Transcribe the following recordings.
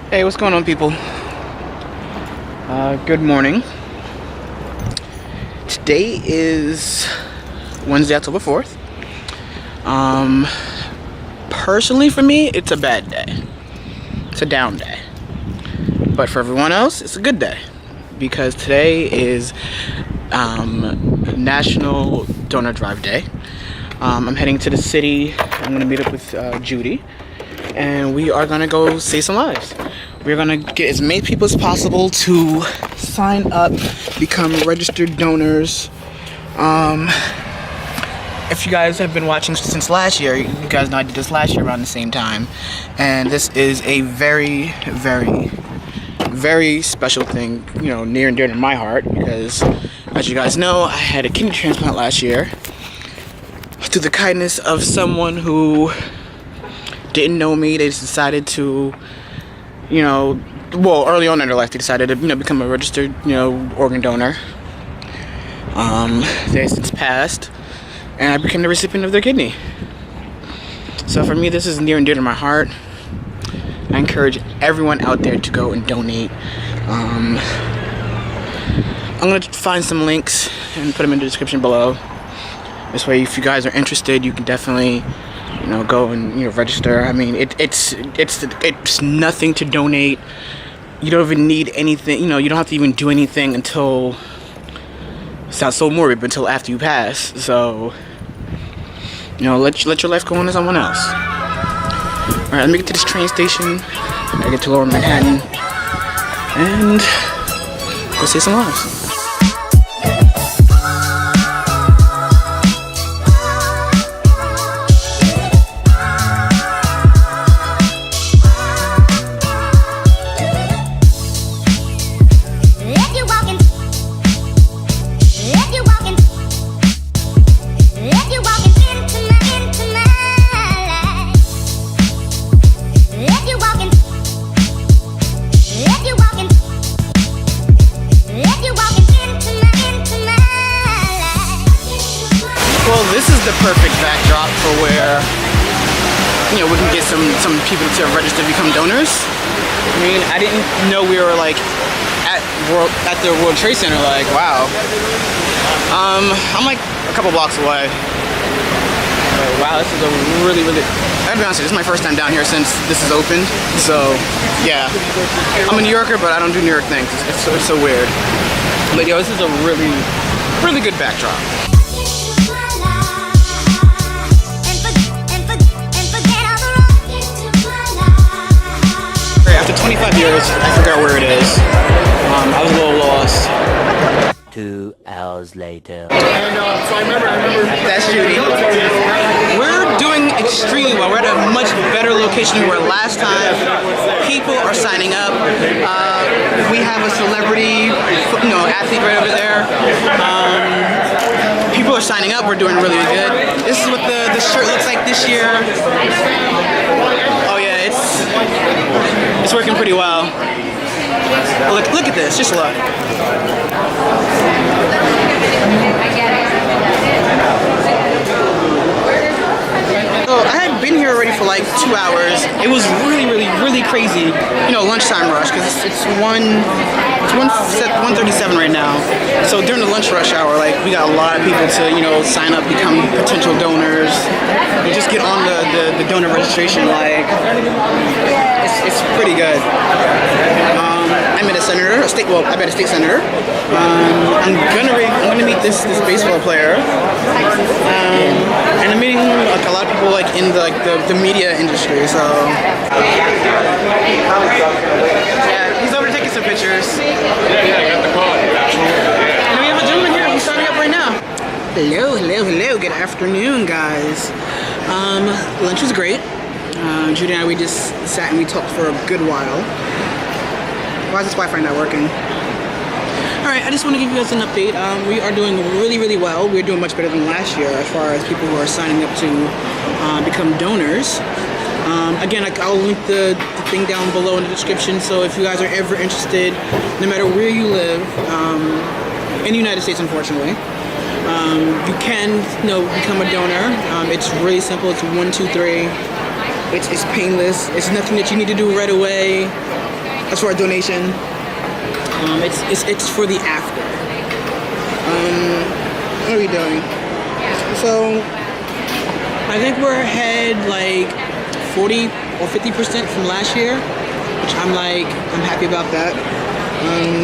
Hey, what's going on, people? Good morning. Today is Wednesday, October 4th. Personally for me, it's a bad day. It's a down day. But for everyone else, it's a good day. Because today is National Donor Drive Day. I'm heading to the city. I'm going to meet up with Judy. And we are going to go save some lives. We're going to get as many people as possible to sign up, become registered donors. If you guys have been watching since last year, you guys know I did this last year around the same time. And this is a very, very, very special thing, you know, near and dear to my heart. Because, as you guys know, I had a kidney transplant last year. Through the kindness of someone who didn't know me, they just decided to, you know, well, early on in their life, they decided to, you know, become a registered, you know, organ donor. They have since passed, and I became the recipient of their kidney. So for me, this is near and dear to my heart. I encourage everyone out there to go and donate. I'm going to find some links and put them in the description below. This way, if you guys are interested, you can definitely, you know, go and, you know, register. I mean, it's nothing to donate. You don't even need anything. You know, you don't have to even do anything until, it sounds so morbid, but until after you pass. So, you know, let your life go on to someone else. All right, let me get to this train station. I get to Lower Manhattan and go save some lives. Well, this is the perfect backdrop for where, you know, we can get some people to register to become donors. I mean, I didn't know we were like at the World Trade Center. Like, wow. I'm like a couple blocks away. But wow, this is a really, I gotta be honest with you, this is my first time down here since this is open. So yeah, I'm a New Yorker, but I don't do New York things. It's so weird. But yo, this is a really good backdrop. After 25 years, I forgot where it is. I was a little lost. 2 hours later. And so I remember. That's Judy. We're doing extremely well. We're at a much better location than we were last time. People are signing up. We have a celebrity, you know, athlete right over there. People are signing up. We're doing really good. This is what the shirt looks like this year. Oh yeah, it's working pretty well. Look at this. Just look. So I had been here already for like 2 hours. It was really crazy. You know, lunchtime rush because it's 1:37 right now. So during the lunch rush hour, like we got a lot of people to, you know, sign up, become potential donors, and just get on the donor registration. Like it's pretty good. I met a senator, I met a state senator. I'm gonna meet this baseball player, and I'm meeting like a lot of people like in the media industry. So yeah, he's over taking some pictures. Yeah, got the call. And we have a gentleman here who's signing up right now. Hello. Good afternoon, guys. Lunch was great. Judy and I, we just sat and we talked for a good while. Why is this Wi-Fi not working? Alright, I just want to give you guys an update. We are doing really well. We're doing much better than last year as far as people who are signing up to become donors. Again, I'll link the thing down below in the description, so if you guys are ever interested, no matter where you live, in the United States, unfortunately, you can, you know, become a donor. It's really simple. It's 1, 2, 3. It's painless. It's nothing that you need to do right away. That's for a donation. It's for the after. What are we doing? So I think we're ahead like 40 or 50% from last year, which I'm happy about that.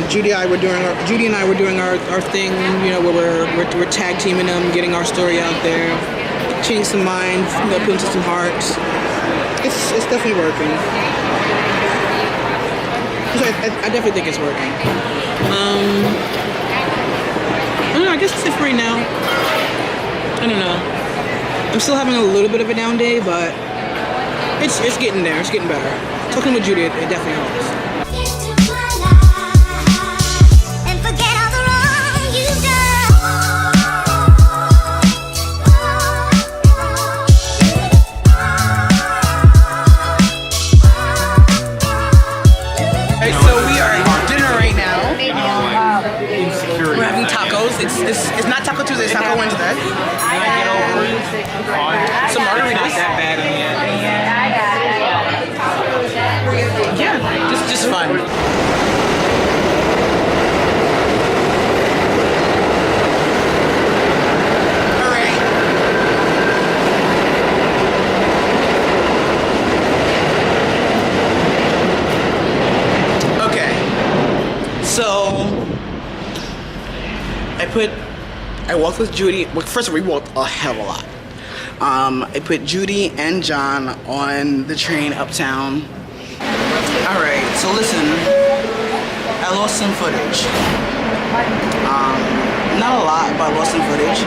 Judy and I were doing our thing, you know, where we're tag teaming them, getting our story out there, changing some minds, you know, putting to some hearts. It's definitely working. So I definitely think it's working. I don't know, I guess that's it for right now. I don't know. I'm still having a little bit of a down day, but it's getting there. It's getting better. Talking with Judy, it definitely helps. It's not Taco Tuesday, it's Taco Wednesday. Some margaritas. Not that bad in the end. Yeah, just fun. Alright. Okay. So I walked with Judy. Well, first of all, we walked a hell of a lot. I put Judy and John on the train uptown. Alright, so listen, I lost some footage. Not a lot, but I lost some footage.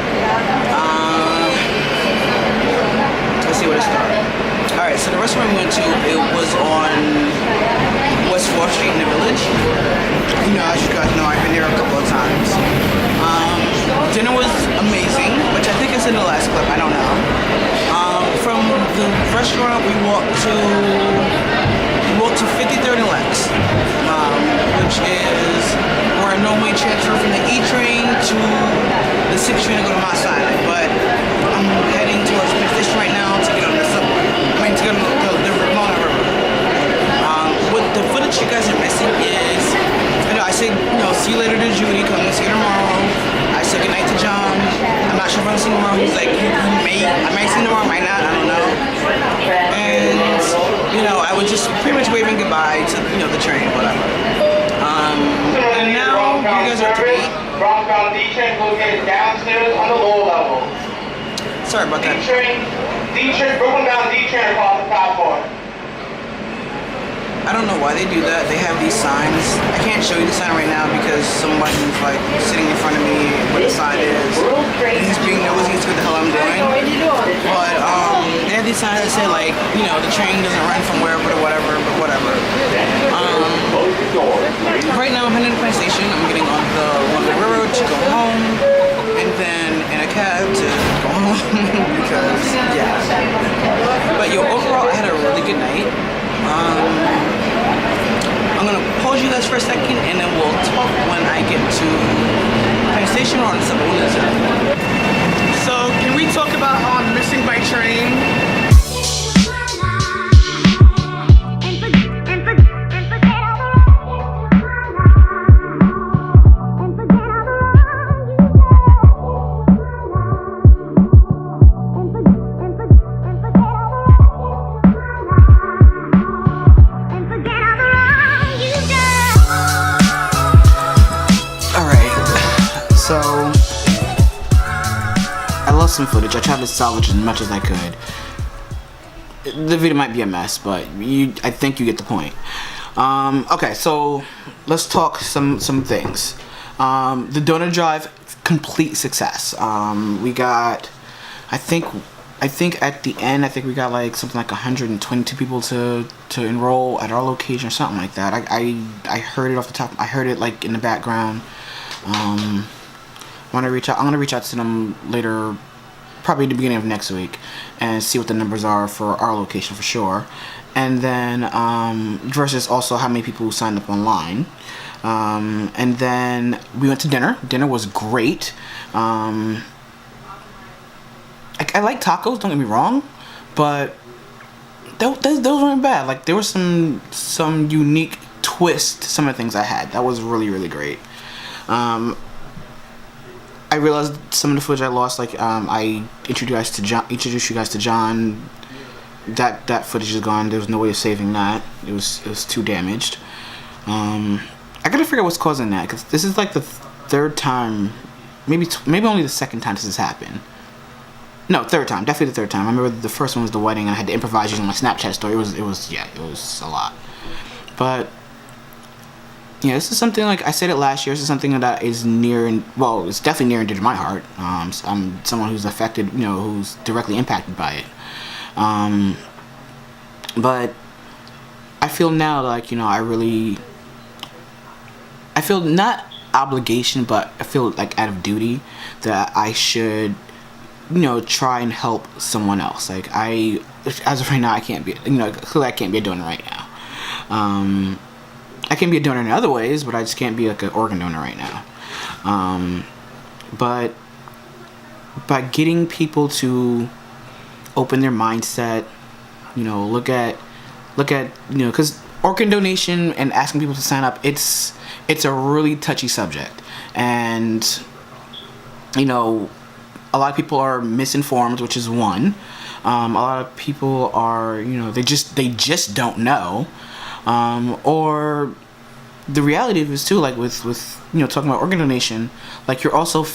Let's see where to start. Alright, so the restaurant we went to, it was on West 4th Street in the Village. You know, as you guys know, I've been there a couple of times. Dinner was amazing, which I think I said in the last clip, I don't know. From the restaurant, we walked to 53rd and Lex, which is where I normally transfer from the E train to the 6th train to go to Mount Sinai. But I'm heading towards Penn right now to get on the subway. To get on the Ramona River. What the footage you guys are missing is, I said, see you later to Judy, come and see you tomorrow. I said goodnight to John. I'm not sure if I'm seeing him tomorrow. He's like, I might see him tomorrow, might not, I don't know. And, I was just pretty much waving goodbye to, the train, whatever. And now, you guys are up to date. Brownbound D train located downstairs on the lower level. Sorry about that. Broken down D train across the platform. I don't know why they do that. They have these signs. I can't show you the sign right now because somebody's sitting in front of me where the sign is. And he's being nosy as to what the hell I'm doing. But they have these signs that say the train doesn't run from wherever to whatever, but whatever. Right now I'm heading to Penn Station. I'm getting on the one-way railroad to go home, and then in a cab to go home because yeah. But overall I had a really good night. I'm gonna pause you guys for a second and then we'll talk when I get to Penn Station or on the subway. So can we talk about how I'm missing my train? Some footage. I tried to salvage as much as I could. The video might be a mess, but I think you get the point. Okay, so let's talk some things. The donor drive, complete success. We got, I think at the end, we got something like 122 people to enroll at our location or something like that. I heard it off the top. I heard it in the background. I'm gonna reach out to them later, probably the beginning of next week, and see what the numbers are for our location for sure. And then versus also how many people signed up online. And then we went to dinner. Dinner was great. I like tacos, don't get me wrong, but those weren't bad. There was some unique twist to some of the things I had. That was really, really great. I realized some of the footage I lost, like I introduced you guys to John. That footage is gone. There was no way of saving that. It was too damaged. I gotta figure out what's causing that, because this is like the third time, maybe only the second time this has happened. No, third time, definitely the third time. I remember the first one was the wedding, and I had to improvise using my Snapchat story. It was a lot. But yeah, this is something, like I said it last year. This is something that is it's definitely near and dear to my heart. I'm someone who's affected, who's directly impacted by it. But I feel now like, I feel not obligation, but I feel like out of duty that I should, try and help someone else. Like as of right now, I can't be, clearly I can't be a donor right now. I can be a donor in other ways, but I just can't be like an organ donor right now. But by getting people to open their mindset, look at, because organ donation and asking people to sign up, it's a really touchy subject, and a lot of people are misinformed, which is one. A lot of people are, they just don't know. Or the reality of it is too, like with talking about organ donation, like you're also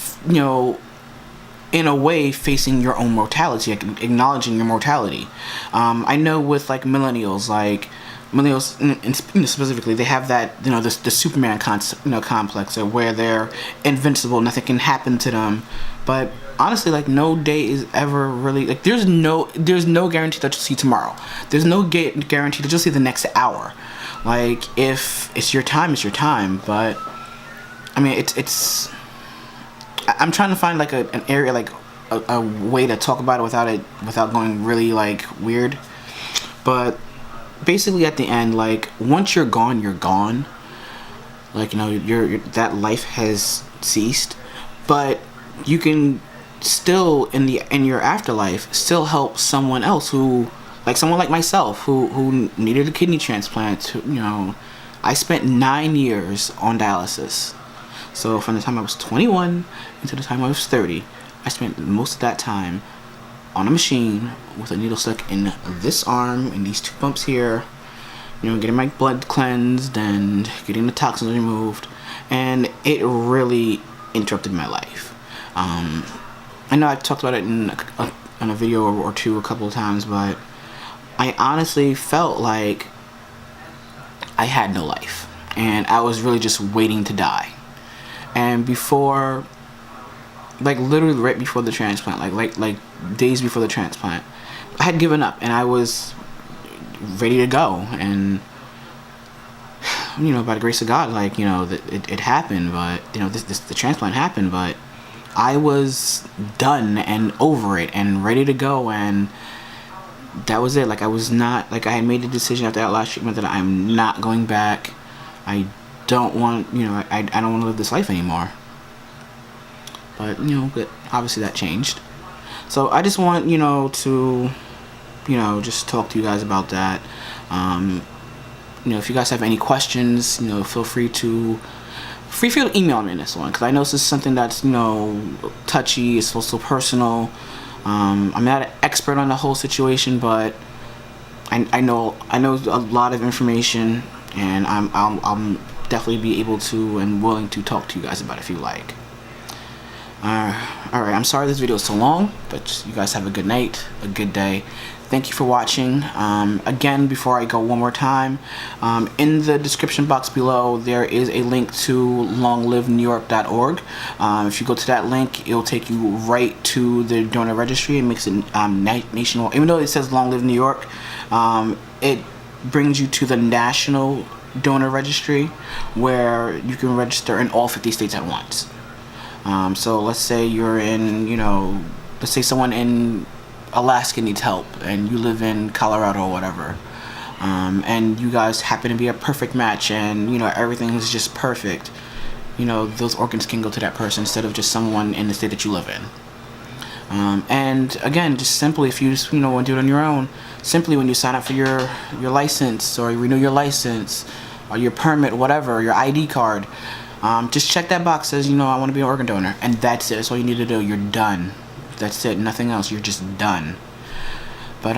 in a way facing your own mortality, like acknowledging your mortality. I know with like millennials specifically, they have that the Superman complex, where they're invincible, nothing can happen to them. But honestly, like no day is ever really, like there's no guarantee that you'll see tomorrow. There's no guarantee that you'll see the next hour. Like if it's your time, it's your time. But I mean, it's I'm trying to find like an area, like a way to talk about it without going really like weird. But basically at the end, like once you're gone, you're gone. Like you're that life has ceased. But you can still in your afterlife still help someone else who, like someone like myself who needed a kidney transplant. I spent 9 years on dialysis. So from the time I was 21 until the time I was 30, I spent most of that time on a machine with a needle stuck in this arm and these 2 bumps here, getting my blood cleansed and getting the toxins removed, and it really interrupted my life. I know I've talked about it in a video or two a couple of times, but I honestly felt like I had no life, and I was really just waiting to die. And before, like literally right before the transplant, like days before the transplant, I had given up and I was ready to go. And by the grace of God, like it happened, but the transplant happened, but I was done and over it and ready to go, and that was it. Like I was not, like I had made the decision after that last treatment that I'm not going back. I don't want, I don't want to live this life anymore. But but obviously that changed. So I just want to just talk to you guys about that. If you guys have any questions, feel free to email me in this one, because I know this is something that's touchy. It's also personal. I'm not an expert on the whole situation, but I know a lot of information, and I'm definitely be able to and willing to talk to you guys about it if you like. Alright, I'm sorry this video is so long, but you guys have a good night, a good day. Thank you for watching. Again, before I go one more time, in the description box below there is a link to longliveNewYork.org. If you go to that link, it'll take you right to the donor registry. It makes it nationwide. Even though it says Long Live New York, it brings you to the national donor registry, where you can register in all 50 states at once. So let's say you're in, let's say someone in Alaska needs help and you live in Colorado or whatever, and you guys happen to be a perfect match, and everything is just perfect. Those organs can go to that person instead of just someone in the state that you live in. And again, just simply, if you just want to do it on your own, simply when you sign up for your license or you renew your license, or your permit, whatever, or your ID card. Just check that box, says, you know, I want to be an organ donor, and that's it. That's all you need to do. You're done. That's it. Nothing else. You're just done. But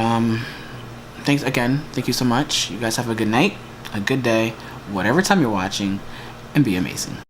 thanks again. Thank you so much. You guys have a good night, a good day, whatever time you're watching, and be amazing.